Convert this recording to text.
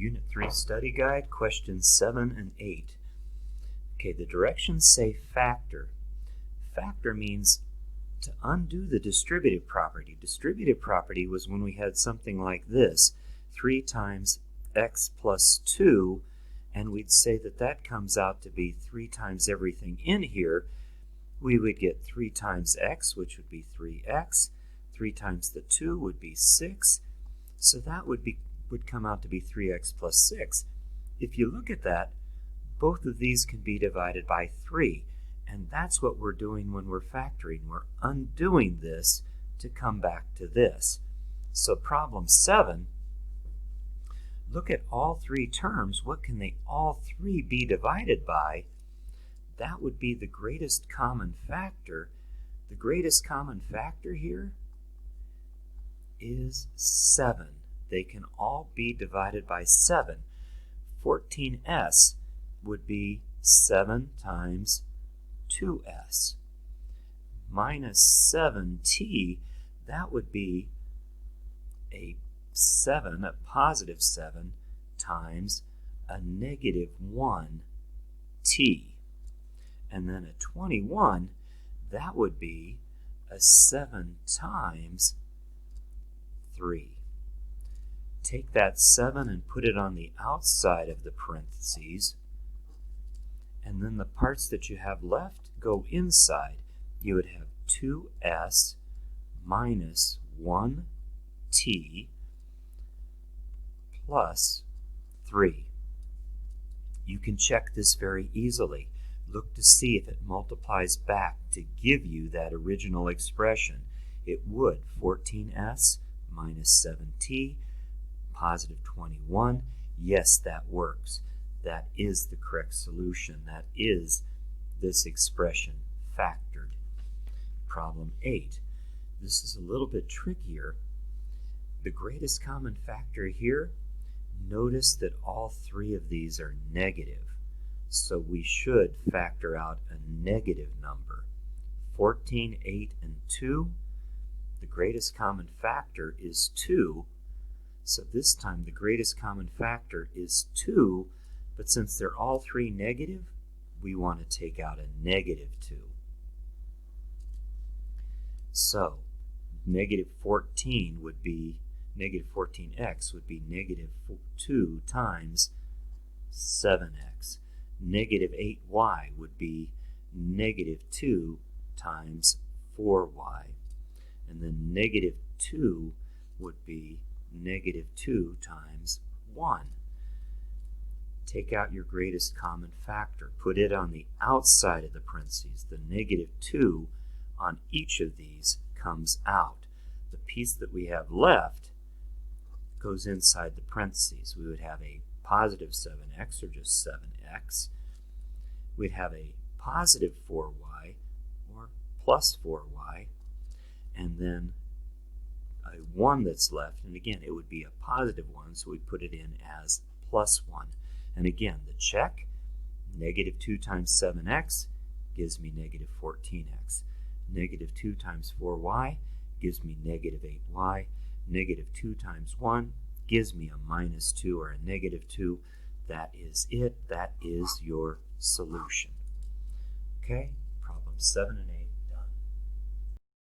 Unit 3 Study Guide, questions 7 and 8. Okay, the directions say factor. Factor means to undo the distributive property. Distributive property was when we had something like this, 3 times x plus 2, and we'd say that that comes out to be 3 times everything in here. We would get 3 times x, which would be 3x. 3 times the 2 would be 6. So that would come out to be 3x plus 6. If you look at that, both of these can be divided by 3. And that's what we're doing when we're factoring. We're undoing this to come back to this. So problem 7, look at all 3 terms. What can they all 3 be divided by? That would be the greatest common factor. The greatest common factor here is 7. They can all be divided by 7. 14s would be 7 times 2s. Minus 7t, that would be a 7, a positive 7, times a negative 1t. And then a 21, that would be a 7 times 3. Take that 7 and put it on the outside of the parentheses, and then the parts that you have left go inside. You would have 2s minus 1t plus 3. You can check this very easily. Look to see if it multiplies back to give you that original expression. It would. 14s minus 7t, positive 21. Yes, that works. That is the correct solution. That is this expression factored. Problem 8. This is a little bit trickier. The greatest common factor here, notice that all 3 of these are negative. So we should factor out a negative number. 14, 8, and 2. The greatest common factor is 2. So this time the greatest common factor is 2, but since they're all 3 negative, we want to take out a negative 2. So negative 14 would be, negative 14x would be negative 2 times 7x. Negative 8y would be negative 2 times 4y. And then negative 2 would be negative 2 times 1. Take out your greatest common factor. Put it on the outside of the parentheses. The negative 2 on each of these comes out. The piece that we have left goes inside the parentheses. We would have a positive 7x, or just 7x. We'd have a positive 4y, or plus 4y, and then a 1 that's left, and again it would be a positive 1, so we put it in as plus 1. And again, the check, negative 2 times 7x gives me negative 14x. Negative 2 times 4y gives me negative 8y. Negative 2 times 1 gives me a minus 2, or a negative 2. That is it. That is your solution. Okay, problem 7 and 8.